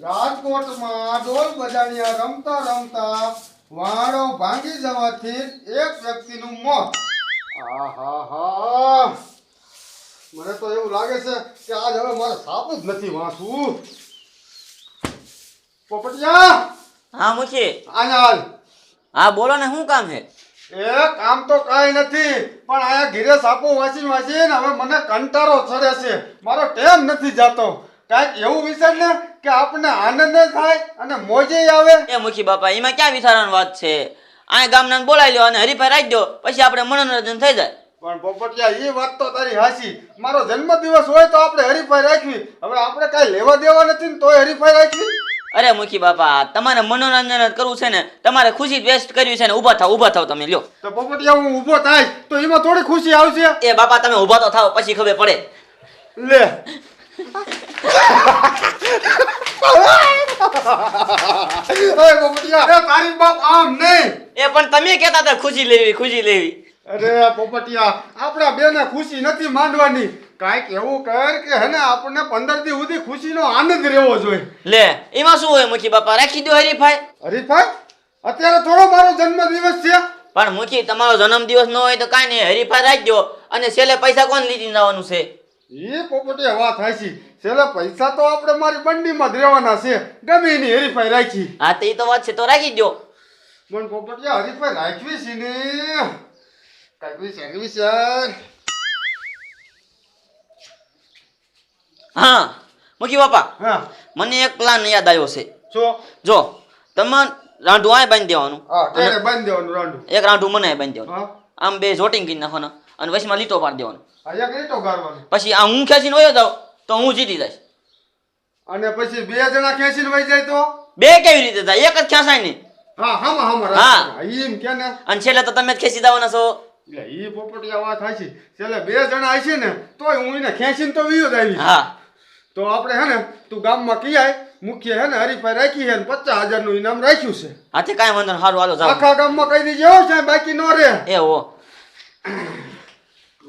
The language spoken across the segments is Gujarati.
રાજકોટમાં ઢોલ બજાણિયા રમતા રમતા વાળો ભાંગી જવાથી એક વ્યક્તિનું મોત. આહાહા, મને તો એવું લાગે છે કે આજ હવે મારે સાપ જ નથી વાંચવું. પોપટિયા, હા મુખી. અહીંયા હાલ. હા બોલો ને, શું કામ છે? એ કામ તો કાંઈ નથી, પણ આયા ઘીરે સાપો વાંચી વાંચીને હવે મને કંટાળો ચડે છે. મારો ટેમ નથી જાતો. કાંઈક એવું વિચાર ને કે આપણને આનંદ થાય અને મોજે આવે. એ મુખી બાપા, એમાં ક્યાં વિચારવાની વાત છે? આ ગામના બોલાવી લો અને હરીફાઈ રાખી દો, પછી આપણે મનોરંજન થઈ જાય. પણ પોપટિયા, એ વાત તો તારી હાચી. મારો જન્મદિવસ હોય તો આપણે હરીફાઈ રાખવી. હવે આપણે કાંઈ લેવા દેવા નથી ને તોય હરીફાઈ રાખવી. અરે મુખી બાપા, તમારે મનોરંજન જ કરવું છે ને, તમારે ખુશી વેસ્ટ કરવી છે ને, ઊભા થાવ તમે લ્યો. તો પોપટિયા, હું ઊભો થાય તો એમાં થોડી ખુશી આવશે. એ બાપા તમે ઊભા તો થાવ, પછી ખબર પડે. લે અરે પોપટિયા, એ તારી બાપ આમ નહીં. એ પણ તમે કહેતા હતા ખુશી લેવી. અરે પોપટિયા, આપણા બેને ખુશી નથી માંડવાની. કાંઈક એવું કર કે હેને આપણને 15 દી સુધી ખુશીનો આનંદ રહેવો જોઈએ. લે એમાં શું હોય મુખી બાપા, રાખી દો હરીફાઈ. હરીફાઈ? અત્યારે થોડો મારો જન્મદિવસ છે. પણ મુખી, તમારો જન્મદિવસ ન હોય તો કાંઈ નહીં, હરીફાઈ રાખી દો અને છેલ્લે પૈસા કોણ લીધી જવાનું છે? એ પોપટિયા વાત હાચી. છેલ્લે પૈસા તો આપણે મારી બંડીમાં જ રહેવાના છે. ગમે એની હરીફાઈ રાખી. હા તો એ તો વાત છે, તો રાખી દો. પણ પોપટિયા, હરીફાઈ રાખવી છે ને કાંઈક વિચાર. હા મુખી બાપા, હા, મને એક પ્લાન યાદ આવ્યો છે. શું? જો તમે રાંઢું આ બાંધી દેવાનું, હા, તેને બાંધી દેવાનું રાંડું. એક રાંઢું મને બાંધી દેવાનું, હા, આમ બે જોટિંગ કરી નાખવાના અને વચમાં લીટો પાડી દેવાનો. આ એક લીટો ગાળવાનો. પછી આ હું ખેંચીને વયો જાઉં તો હું જીતી જઈશ. અને પછી બે જણા ખેંચીને વહી જાય તો? બે કેવી રીતે થાય? એક જ ખેંચાય નહીં. હા, હામાં હા. એમ કે ને. અને છેલ્લે તો તમે જ ખેંચી જવાના છો. એટલે ઈ પોપટિયા વાત હાચી. છેલ્લે બે જણા હશે ને તોય હું એને ખેંચીને તો વિયો જ આવી. હા તો આપણે હે ને તું ગામમાં કિયાય મુખ્ય હે ને હરીફાઈ રાખી છે ને 50,000 નું ઇનામ રાખ્યું છે. હાથે કાંઈ વાંધો નહીં, સારું હાલો જાઓ. આખા ગામમાં કહી દીજો છે બાકી નો રે. એ હો.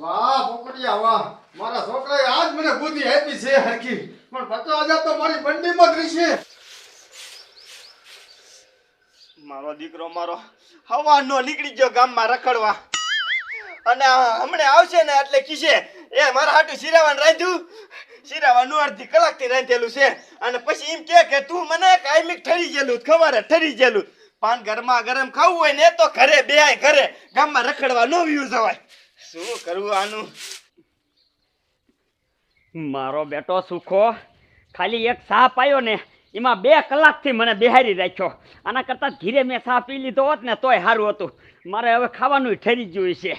વાહ પોપટિયા વાહ, મારા છોકરાએ આજ મને બુદ્ધિ આપી છે હરખી. પણ 50,000 તો મારી બંડીમાં જ રહેશે. મારો દીકરો હવાનો નીકળી ગયો ગામમાં રખડવા, અને હમણે આવશે ને એટલે કીશે એ મારા હાટું શિરાવાનું રાંધ્યું, શિરાવાનું અડધી કલાકથી રાંધેલું છે, અને પછી એમ કે તું મને કાયમિક ઠરી ગયેલું, ખબર ઠરી ગયેલું. પાન ગરમા ગરમ ખાવું હોય ને તો ઘરે બેહાય, ઘરે ગામમાં રખડવા ન વ્યુ જવાય. શું કરવું આનું? મારો બેટો સુખો ખાલી એક સાહ પાયો ને એમાં 2 કલાકથી મને બેહારી રાખ્યો. આના કરતાં ધીરે મેં સાહ પી લીધો હોત ને તોય સારું હતું. મારે હવે ખાવાનું ઠરી ગયું છે.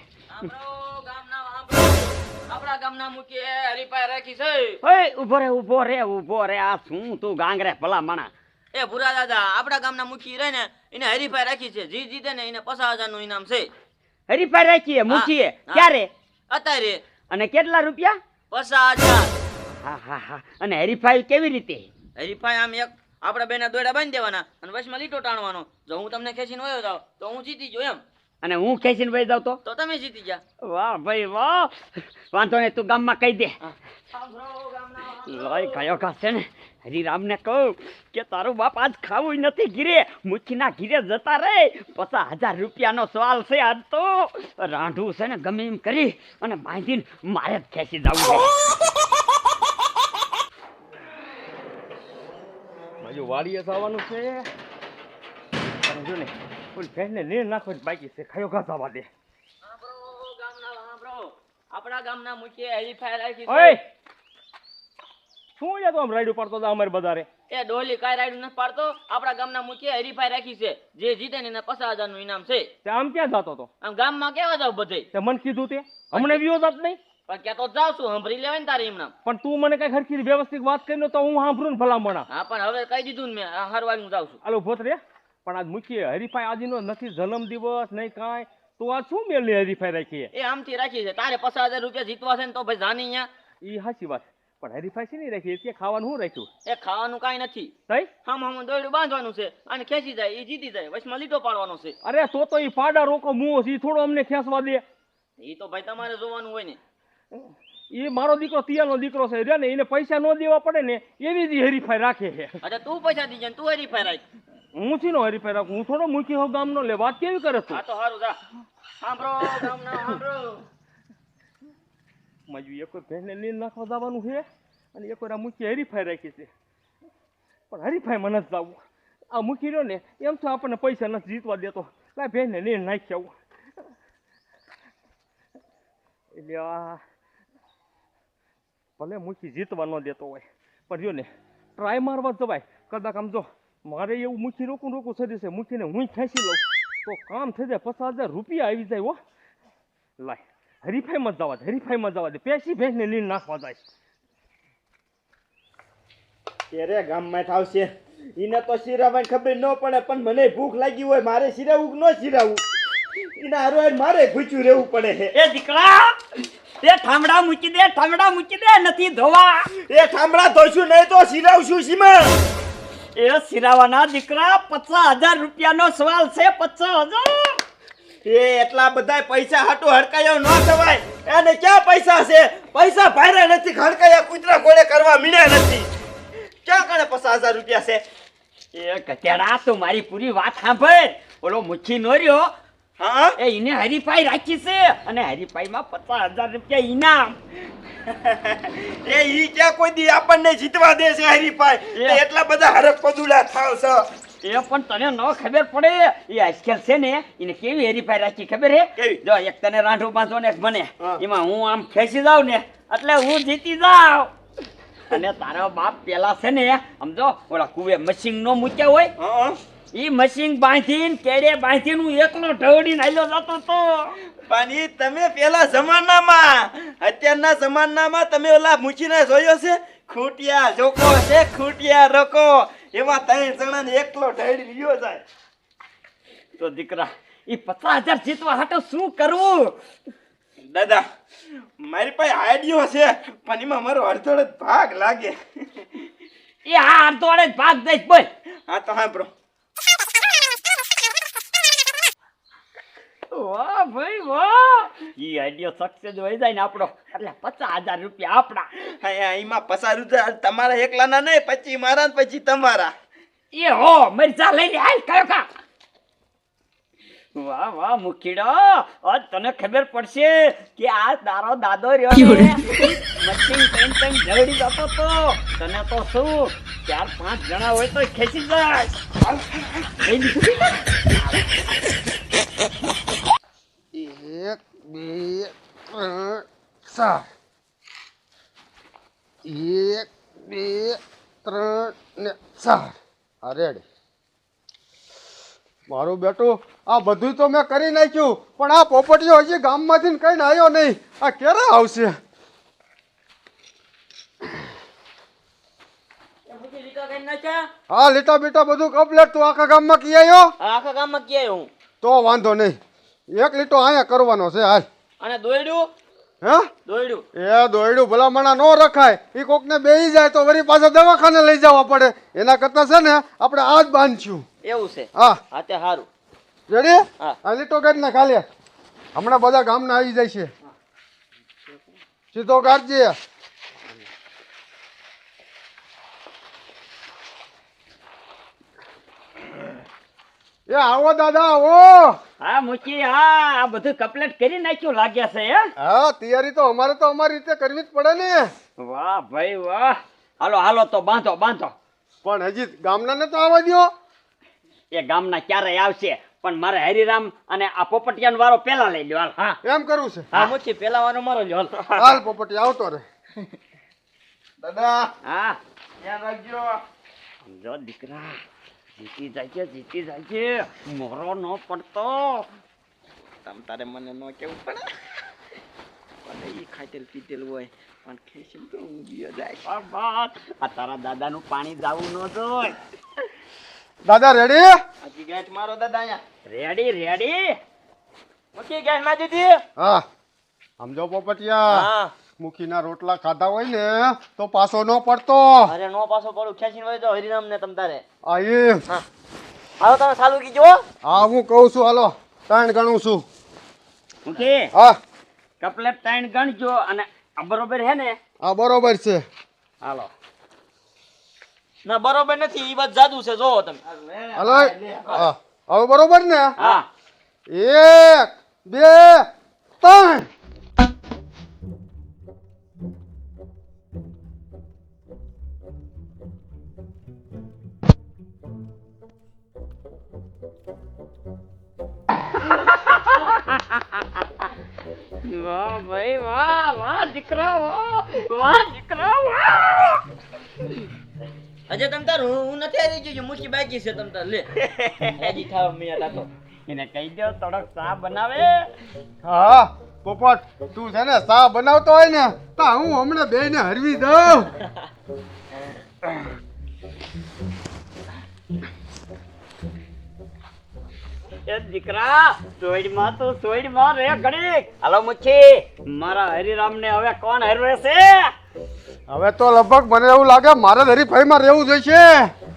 આપણા ગામના મુખી હરીફાઈ રાખી છે. ઓય ઊભો રે આ શું તું ગાંગરે ભલા માણા? એ ભૂરા દાદા, આપણા ગામના મુખી રહે ને એને હરીફાઈ રાખી છે. જીતે ને એને 50,000 નું ઇનામ છે. હરીફાઈ રાખીએ મૂકીએ? હા. ક્યારે અત્યારે અને કેટલા રૂપિયા? 50,000. હા. અને હરીફાઈ કેવી રીતે? હરીફાઈ આમ એક આપણા બેના દોડા બાંધી દેવાના અને વચમાં લીટો ટાણવાનો. જો હું તમને ખેંચીને વયો જાઉં તો હું જીતી ગયો એમ, અને હું ખેંચીને વહી જાઉં તો તમે જીતી ગયા. વાહ ભાઈ વાહ, વાંધો નહીં, તું ગામમાં કહી દે. લોહી ગયો ઘા છે ને, હરિરામને કહું કે તારું બાપ આજ ખાવું નથી ઘીરે, મુઠ્ઠીના ઘીરે જતા રે. 50,000 રૂપિયાનો સવાલ છે આજ તો. રાંઢું છે ને ગમે એમ કરી અને બાંધીને મારે જ ખેંચી જવું છે. બાજુ વાડીએ જવાનું છે, જો ને કોઈ ફેરને નીર નાખો બાકી છે, ખાયો ઘા જવા દે. આપણા ગામના મુખી હરીફાઈ રાખી છે. ઓય શું યાર તો આમ રાઈડ પાડતો હતા અમારે બધારે? એ ડોલી કાંઈ રાઈડ નથી પાડતો. આપણા ગામના મુખી હરીફાઈ રાખી છે. જે જીતે ને એને 50,000 નું ઇનામ છે. તે આમ ક્યાં જતો હતો? આમ ગામમાં કેવા જાવ બધે? તે મને કીધું તે હમણે વ્યો જાત નહીં? પણ ક્યાં તો જાવ છું, સાંભળી લેવાય ને તારે એમ નામ. પણ તું મને કઈ ખરખી વ્યવસ્થિત વાત કરીને તો હું સાંભળું ને ભલામણા. હા પણ હવે કહી દીધું ને મેં, હરવાઈ હું જાઉં છું. આલો ભોત રે. પણ આજ મુખી હરીફાઈ આજનો નથી જન્મદિવસ નહીં કાંઈ, તો આ શું મેલની હરીફાઈ રાખી? એ આમથી રાખી છે. તારે 50,000 રૂપિયા જીતવા છે ને તો ભાઈ જાની અહીંયા. એ સાચી વાત, પણ હરીફાઈ છે નહીં રાખી, એટલે ખાવાનું શું રાખ્યું? એ ખાવાનું કાંઈ નથી. તઈ હમ દોયડું બાંધવાનું છે અને ખેંચી જાય એ જીતી જાય, વચમાં લીટો પાડવાનો છે. અરે તો એ પાડા રોકો મુઓ છે, થોડો અમને ખેંચવા દે. એ તો ભાઈ તમારે જોવાનું હોય ને. એ મારો દીકરો તિયાનો દીકરો છે રે ને એને પૈસા ન દેવા પડે ને એવી જ હરીફાઈ રાખે છે. અચ્છા તું પૈસા દીજે ને તું હરીફાઈ રાખ. હું શીનો હરીફાઈ રાખું? હું થોડો મૂકી હોઉં ગામનો લે, વાત કેવી કરે તું? આ તો સારું જા સાંભળો ગામના સાંભળો. માજુ એક ભેંસને નીંદ નાખવા જવાનું છે અને એક વાર આ મૂકી હરીફાઈ રાખી છે, પણ હરીફાઈ મને જ જવું. આ મૂકી રહ્યો ને એમ તો આપણને પૈસા નથી જીતવા દેતો. લાય ભેંસને નીંદ નાખી આવું. એટલે આ ભલે મૂકી જીતવા ન દેતો હોય પણ જો ને ટ્રાય મારવા જવાય. કદાચ આમ જો મારે એવું મૂકી રોકું સરી છે, મૂકીને હું ખેંચી લઉં તો કામ થઈ જાય. 50,000 રૂપિયા આવી જાય. હો લાય હરીફાઈમાં જવા દે. પેસી ભેંસને નીંદ નાખવા જાય. ત્યારે ગામમાં થાવશે એને તો શિરાવાની ખબર ન પડે, પણ મને ભૂખ લાગી હોય મારે શિરાવું કે ન શિરાવું એના હારું મારે ભૂખ્યું રહેવું પડે છે. એ દીકરા તે ઠામડા મૂકી દે નથી ધોવા. એ ઠામડા ધોઈશું નહીં તો શિરાવશું સીમા. એ સિરાવાના દીકરા 50,000 રૂપિયાનો સવાલ છે. 50,000. એ એટલા બધા પૈસા હાટું હડકાયો ન થવાય. એને ક્યાં પૈસા છે? પૈસા ભાયરા નથી, હડકાયા કૂતરા કોડે કરવા મીણ્યા નથી. ક્યાં કણે 50,000 રૂપિયા છે? એ કચેડા તું મારી પૂરી વાત સાંભળ. ઓલો મુઠ્ઠી નો રહ્યો હા એ એને હરીફાઈ રાખી છે અને હરીફાઈમાં 50,000 રૂપિયા ઇનામ. એ ઈ ક્યાં કોઈ દી આપણને જીતવા દે છે હરીફાઈ? તે એટલા બધા હરક પદુડા થાવ છે. એ પણ તને ન ખબર પડે. એ આજકાલ છે ને એને કેવી હરીફાઈ રાખી ખબર હે? કેવી? જો એક તને રાંઢો બાંધો ને એક મને, હા. એમાં હું આમ ખેંચી જાઉં ને એટલે હું જીતી જાઉં. અને તારો બાપ પેલા છે ને સમજો ઓલા કુવે મશીન નો મૂક્યા હોય, હા ઈ મશીન બાંધીને કેડે બાંધીને હું એકલો ઢવડીને આલ્યો જતો તો. પણ ઈ તમે પેલા જમાનામાં, અત્યારના જમાનામાં તમે ઓલા મૂકીને જોયો છે? ખૂટિયા જોકો છે, ખૂટિયા રોકો, એમાં 3 જણાને એકલો ઢળી રહ્યો જાય. તો દીકરા ઈ 50,000 જીતવા હાટુ શું કરવું? દાદા મારી પાસે આઈડિયો છે, પણ એમાં મારો અડધો જ ભાગ લાગે. એ આ અડધોડે જ ભાગ દઈશ બોલ. હા તો હા બ્રો. વાહ ભાઈ વાહ, ઈ આઈડિયો સક્સેસ થઈ જાય ને આપણો એટલે 50,000 રૂપિયા આપણા. હા એમાં 50,000 તમારા એકલાના નહીં, પછી મારા ને પછી તમારા. એ હો મરચા લઈને હાલ કયો કા. વાહ વાહ મુખીડો, આજ તને ખબર પડશે કે આ તારો દાદો રહ્યો ને મશીન ટેન ઝઘડી જતો તો તને તો શું 4-5 જણા હોય તો ખેંચી જાય. એક બે ત્રણ ચાર. એક બે ત્રણ ને ચાર. આ રેડી. મારું બેટું આ બધું તો મેં કરી નાખ્યું, પણ આ પોપટીઓ હજી ગામમાંથી ને કઈ આવ્યો નહીં. આ ક્યારે આવશે? હા લીટા બીટા બધું કમ્પ્લેટ. તું આખા ગામમાં કી આવ્યો? આખા ગામમાં ક્યાંય હું તો વાંધો નહીં. એક લીટો અહીંયા કરવાનો છે હાલ. અને દોયડું હે દોયડું એ દોયડું ભલામણા ન રખાય. એ કોકને બેહી જાય તો વળી પાછા દવાખાને લઈ જવા પડે. એના કરતા છે ને આપણે આ જ બાંધશું. એવું છે. હા હા તે સારું. રેડી? હા. આ લીટો કાઢ ને ખાલી. હમણાં બધા ગામના આવી જાય છે. સીધો કાઢજે. એ આવો દાદા આવો. હા મુખી, હા આ બધું કમ્પ્લીટ કરી નાખ્યું લાગે છે. હે હા તૈયારી તો અમારી રીતે કરવી જ પડે ને. વાહ ભાઈ વાહ. હાલો હાલો તો બાંધો બાંધો. પણ હજી ગામના ને તો આવવા દ્યો. એ ગામના ક્યારે આવશે, પણ મારે હરિરામ અને આ પોપટિયાનો વારો પેલા લઈ લ્યો. હાલ. હા એમ કરવું છે? હા મુઠ્ઠી પેલા વાનો મારો લ્યો. હાલ પોપટી આવતો રે. દાદા હા ધ્યાન રાખજો. જો દીકરા જીતી જાય છે. મોરો ન પડતો. તમ તારે મને ન કેવું પડે. ભલે ઈ ખાતેલ પીતેલ હોય પણ ખેંચી તો હું ગયો જાય. બસ આ તારા દાદાનું પાણી જાવું ન જોય. દાદા રેડી? હજી ગાંઠ મારો દાદા અહીંયા. Ready ready. મુઠ્ઠી ગેસ માં દીધી. હા સમજો પોપટિયા. હા. મુખીના રોટલા ખાધા હોય ને તો પાછો ન પડતો. અરે નો પાછો પડું ખેંચીને વહી જાઓ હરિરામ ને તમ તારે. આ એમ. હાલો તમે ચાલુ કીજો. હા હું કહું છું હાલો 3 ગણું છું. ઓકે હા કપલેટ 3 ગણજો અને આ બરોબર હે ને? આ બરોબર છે. હાલો. ના બરોબર નથી, ઈ વાત જાદુ છે, જોવો તમે. હાલો હા હવે બરોબર ને? હા. 1 2 3 વાહ ભાઈ વાહ, વાહ દીકરા, વાહ દીકરા, વાહ. હજે તમ તાર હું નથી આવી ગયો મુઠી બાકી છે તમ તાર લે હજી ખાવા મિયા તાતો એને કહી દો થોડોક ચા બનાવે. હા પોપટ તું છે ને ચા બનાવતો હોય ને તો હું હમણાં બેયને હરવી દઉં. એ દીકરા સોઈડમાં રે ઘડીક. હાલો મુચ્છી, મારા હરિરામને હવે કોણ હરવે છે? હવે તો લગભગ મને એવું લાગે મારે જ હરીફાઈમાં રહેવું જોઈશે.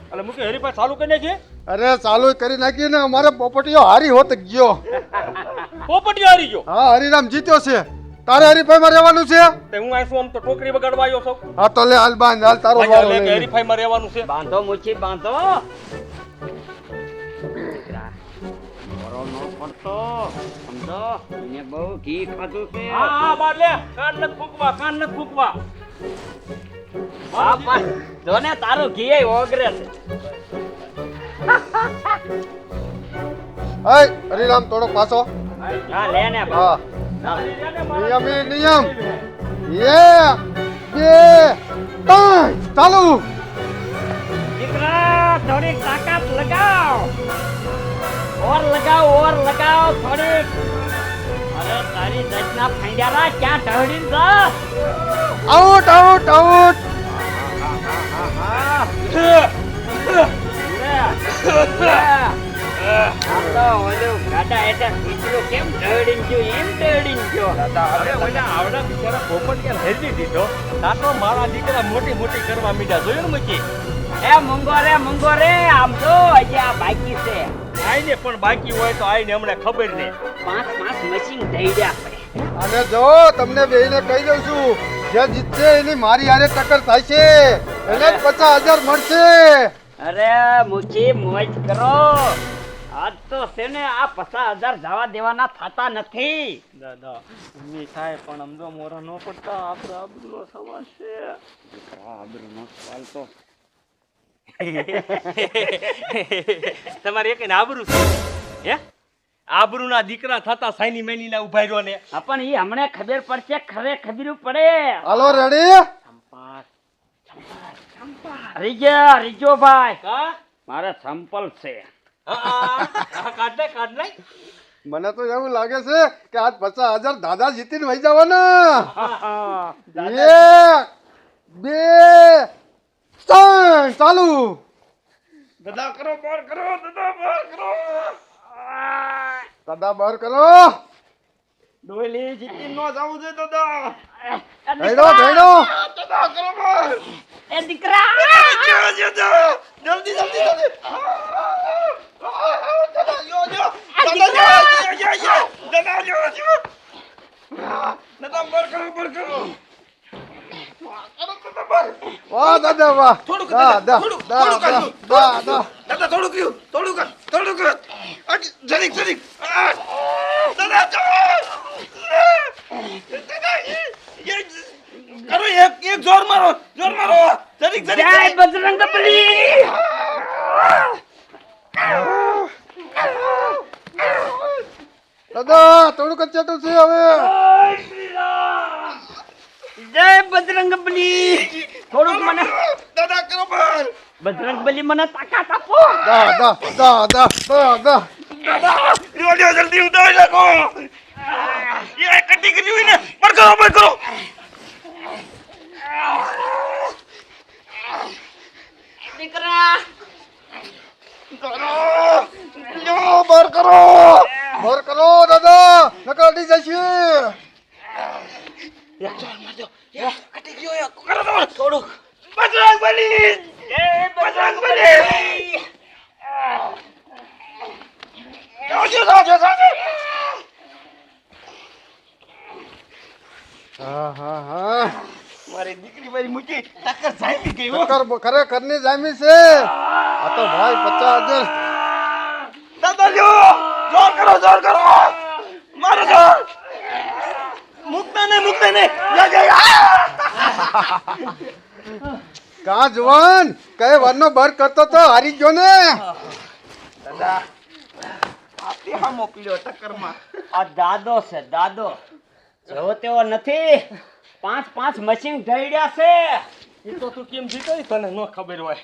એટલે મૂકી હરીફાઈ ચાલુ કરી નાખીએ. અરે ચાલુ કરી નાખી ને અમારે પોપટીઓ હારી હોત ગયો. પોપટીયો હારી ગયો. હા હરિરામ જીત્યો છે. તારે હરીફાઈમાં રહેવાનું છે? તે હું આઈશું આમ તો ટોકરી વગાડવા આવ્યો છું. હા તો લે હાલ બાંધ હાલ તારો વારો એટલે લઈ લે. હરીફાઈમાં રહેવાનું છે. બાંધો મુચ્છી બાંધો. દીકરા, મોરો નો પડતો સમજો, એને બહુ ઘી ખાધું છે. હા બાર લે, કાન ન ફૂકવા. હા પણ જો ને તારું ઘી ઓગરે છે. હે હરિરામ થોડો પાછો. હા લે ને હા ચાલ. નિયમ એ નિયમ. 1 2 3 ચાલુ. દીકરા થોડીક તાકાત લગાવ, ઓર લગાવ થોડીક. અરે તારી દસના ફાંડ્યારા ક્યાં ઢળી જા. Out out out. કેમ ઢળીને ગયો એમ ઢળીને ગયો. અરે ઓલા આવડા બિચારા પોપટિયા હેજી દીધો. તાતો મારા દીકરા મોટી મોટી કરવા મીઠા જોયું ને મૂકી. એ મંગો રે આમ તો હજી આ બાકી છે. આઈને પણ બાકી હોય તો આઈને હમણાં ખબર ને. 5 મશીન દઈડ્યા પડે. અને જો તમને બેયને કહી દઉં છું જે જીતશે એની મારી હારે ટક્કર થાય છે એને જ 50,000 મળશે. અરે મુચી મોજ કરો. આજ તો છે ને આ 50,000 જવા દેવાના થતા નથી. દાદા ઉમી થાય પણ સમજો મોરા નો પડતા આપણે આબરૂનો સવાલ છે. આબરૂનો સવાલ તો તમારે એક આબરૂ છે હે? આબરૂના દીકરા થતા સાઈની મેની ના ઉભા રહ્યો ને. હા પણ ઈ હમણે ખબર પડશે, ખબર પડે. હાલો રેડી? રીજો ભાઈ, હા મારે સંપલ છે. કાઢ લે. મને તો એવું લાગે છે કે આજ 50,000 દાદા જીતીને વહી જવાના. 1 2 3 ચાલુ. દાદા કરો બાર કરો. દાદા બહાર કરો. ડોલી જીતી નો જાવું છે દાદા. ભેડો દાદા કરો બાર. એ દીકરા જલ્દી. દાદા બાર કરો. વાહ દાદા વાહ. થોડુંક દાદા દાદા થોડું કર. જરીક. દાદા કરો એક જોર મારો. જરીક. જય બજરંગબલી. દાદા થોડુંક જ ચેટું છે હવે. જય બજરંગબલી. થોડુંક મને દાદા કરો બાર. બજરંગબલી મને તાકાત આપો. દાદા જલ્દી ઉતારી નાખો. એ કટી કરી હોય ને પર કરો. દીકરા બહાર કરો દાદા નકર અડી જશે. થોડુંક બજરંગબલી. હા ખરેખરની જામી છે આ તો ભાઈ 50,000 દાદા લ્યો જોર કરો મારો જોર મુકતા નહીં કા જુવાન કઈ વારનો બર કરતો તો હારી ગયો ને દાદા આપી હામો પીડ્યો ટક્કરમાં આ દાદો છે દાદો જેવો તેવો નથી 5 મશીન ઢળ્યા છે એ તો તું કેમ જીતો ઈ તને ન ખબર હોય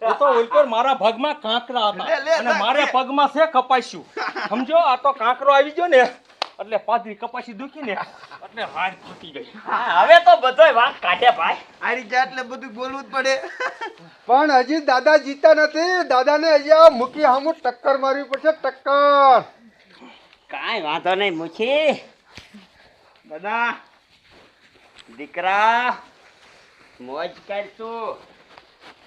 એ તો ઉપર મારા ભાગમાં કાંકરા હતા લે, અને મારે પગમાં છે કપાસ્યું સમજો આ તો કાંકરો આવી ગયો ને એટલે પાદરી કપાસી દુખી ને એટલે હાડ તૂટી ગઈ હા, હવે તો બધોય વાત કાઢે ભાઈ આરી જા એટલે બધું બોલવું જ પડે પણ હજી દાદા જીતા નથી દાદાને હજી આ મૂકી હામું ટક્કર મારવી પડશે ટક્કર કાંઈ વાંધો નહીં મુખી દાદા દીકરા મોજ કર તું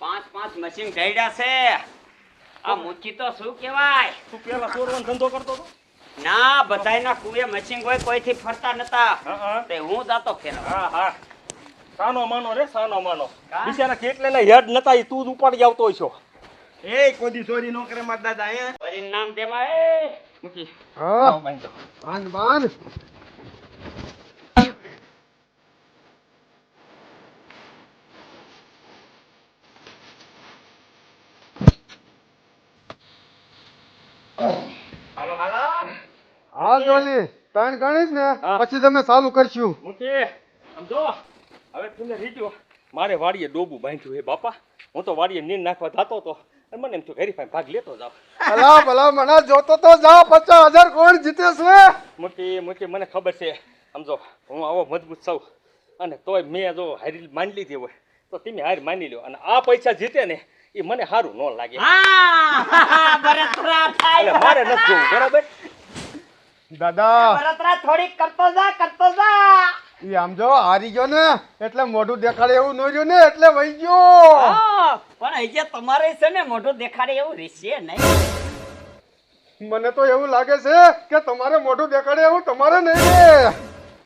5 મશીન ઢળ્યા છે આ મુખી તો શું કહેવાય તું પેલા ચોરવાનો ધંધો કરતો હતો ના બધાયના કુએ મશીન કોઈથી ફરતા નતા હા. તે હું જાતો ફેરવા હા સાનો માનો રે સાનો માનો કા? બિચારા કેટલે હેડ નતા ઈ તું જ ઉપાડી આવતો હોય છો એ કોઈ ચોરી ન કરે મારા દાદા હે પરિણામ દેવા એ મુખી હા બાંધ હા જોલી ત્રણ ગણીશ ને પછી તમે ચાલુ કરશું મુખી સમજો હવે તમે રીજો મારે વાડીએ ડોબું બાંધ્યું હે બાપા હું તો વાડીએ નીર નાખવા જાતો તો અને મને એમ થયું હરીફાઈ ભાગ લેતો જાવ અલા ભલા મને જોતો તો જા 50,000 કોણ જીતે છે મુખી મને ખબર છે સમજો હું આવો મજબૂત છું અને તોય મેં જો હારી માની લીધી હોય તો તમે હાર માની લ્યો અને આ પૈસા જીતે ને એ મને સારું ન લાગે હા બરતરા એટલે થાય મારે નથી જોવું બરાબર દાદા બરતરા થોડીક કરતો જા ઈ આમ જો હારી ગયો ને એટલે મોઢું દેખાડે એવું ન રહ્યું ને એટલે વહી ગયો હા, પણ અહીંયા તમારે છે ને મોઢું દેખાડે એવું રહેશે નહીં મને તો એવું લાગે છે કે તમારે મોઢું દેખાડે એવું તમારે નહીં રે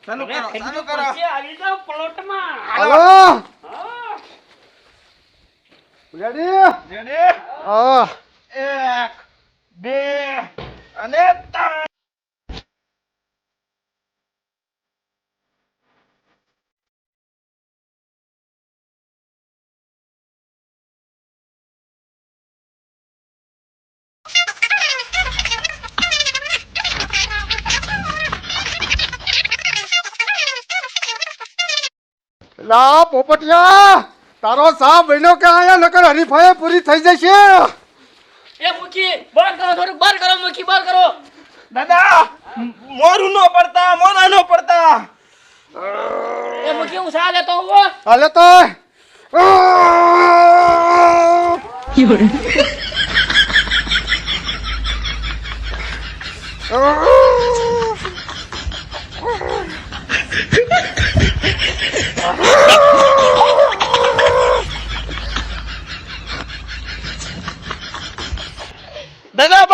ચાલુ હવે કરો ખરીદવું ચાલુ કરો પડશે, આવી જાઓ પ્લોટમાં હાલો હા. રેડી રેડી હા 1 2 અને 3 લા પોપટિયા તારો સાપ બન્યો કે આયા નકર હરીફાઈ પૂરી થઈ જશે એ મુખી બહાર કરો થોડું બહાર કરો મુખી બહાર કરો દાદા મોરું નો પડતા મોરા નો પડતા એ મુખી હું સા લેતો હું હાલે તો દાદા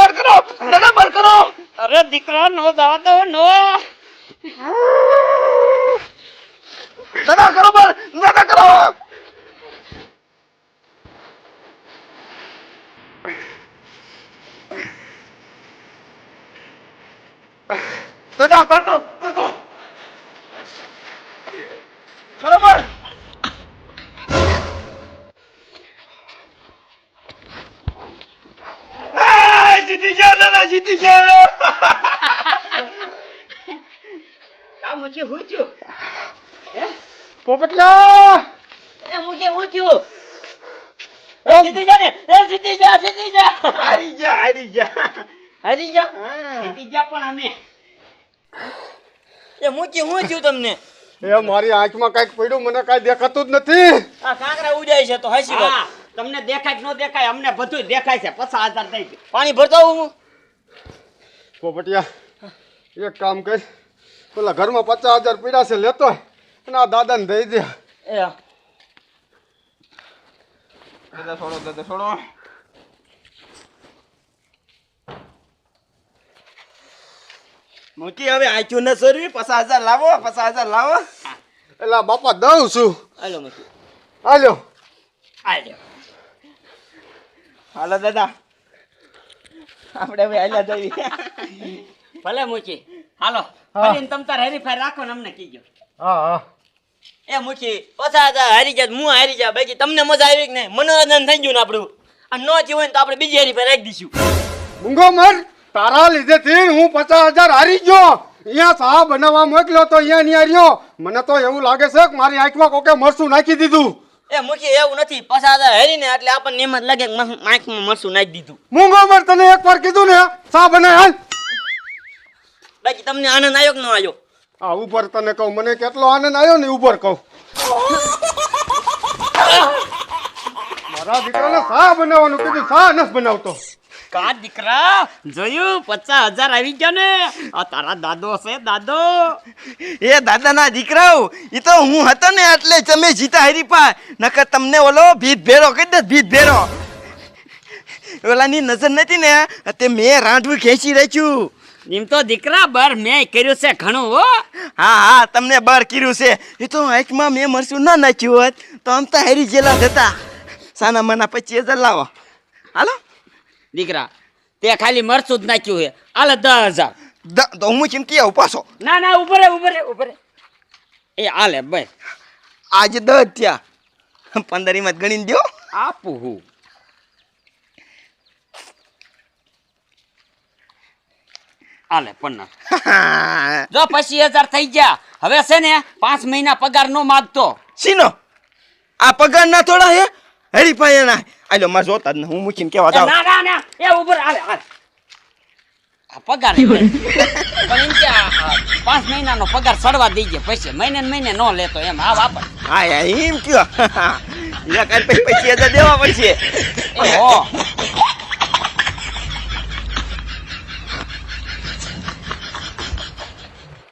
બહાર કરો અરે દીકરા નો દાદો નો દાદા કરો બહાર દાદા કરો દાદા બહાર કરો બરાબર જીતી ગયા દાદા જીતી ગયા આ મુખી હું છું પોપટિયા એ મુખી હું છું જીતી જા ને જીતી જા હારી ગયા હારી જા જીતી જા પણ અમે એ મુખી હું છું તમને એ મારી આંખમાં કઈક પડ્યું મને કઈ દેખાતું જ નથી આ કાંકરા ઉડાય છે તો હાસી વાત હા, તમને દેખાય કે ન દેખાય અમને બધું દેખાય છે 50,000 થઈ ગયું પાણી ભરતા હું પોપટિયા એક કામ કર પેલા ઘરમાં 50,000 પીડા છે લેતો આય અને આ દાદાને દઈ દે એ દાદા છોડો મોટી હવે આંચું ન સરવી 50,000 લાવો 50,000 લાવો એલા બાપા દઉં છું હાલો મુખી હાલ્યો આલ્યો. હાલો દાદા આપણે હવે હાલ્યા જઈએ ભલે મૂકી હાલો ભલે તમ તાર હરીફાઈ રાખો ને અમને કીજો. હા હા એ મુખી પાછા હતા હારી જા હું હારી જા બાકી તમને મજા આવી કે નહીં મનોરંજન થઈ ગયું ને આપણું અને ન થયું હોય ને તો આપણે બીજી હારી પર રાખી દઈશું. મૂંગો મર તારા લીધેથી હું 50,000 હારી ગયો. અહીંયા ચા બનાવવા મોકલ્યો તો અહીંયા નહીં હાર્યો. મને તો એવું લાગે છે કે મારી આંખમાં કોકે મરચું નાખી દીધું. એ મુખી એવું નથી પાછા હતા હારી ને એટલે આપણને એમ જ લાગે કે માખમાં મરસું નાખી દીધું. મૂંગો મર તને એકવાર કીધું ને ચા બનાય હાલ. બાકી તમને આનંદ આવ્યો કે ન આવ્યો? આ ઉપર તને કહું મને કેટલો આનંદ આવ્યો ને ઉપર કહું. મારા દીકરાને ચા બનાવવાનું કીધું ચા નથી બનાવતો. કા દીકરા જોયું 50,000 આવી ગયા ને આ તારા દાદો છે દાદો. એ દાદાના દીકરાઓ એ તો હું હતો ને એટલે તમે જીતા હરીફા નકર તમને ઓલો ભીત ભેરો કહી દે ભીત ભેરો ઓલાની નજર નથી ને તે મેં રાંધવું ખેંચી રાખ્યું. એમ તો દીકરા બર મેં કર્યું છે ઘણું હો. હા હા તમને બર કર્યું છે એ તો આંખમાં મેં મરશું ના નાખ્યું હોત તો આમ તો હારી જેલા થતા. સાના મના 25,000 લાવો હાલો. દીકરા તે ખાલી મરચું જ નાખ્યું છે હાલે 10,000. તો હું ચીમકી આવું પાછો ના ના ઉભરે ઉભરે ઉભરે એ હાલે ભાઈ આજે 10 થયા 15 માં ગણીને દો. આપું હું હાલે 15 જો 25,000 થઈ ગયા. હવે છે ને 5 મહિના પગાર નો માગતો. સીનો આ પગાર ના થોડા હે હરીફાઈ ના આલો માર જોતા જ ને હું મૂકીને કેવા જાવ. ના ના ના એ ઉભર હાલે હાલે આ પગાર પણ એમ કે 5 મહિનાનો પગાર સડવા દઈએ પછી મહિને ને મહિને નો લેતો એમ આ વાપર. હા યાર એમ કયો યા કાલ 25,000 દેવા પડશે. એ હો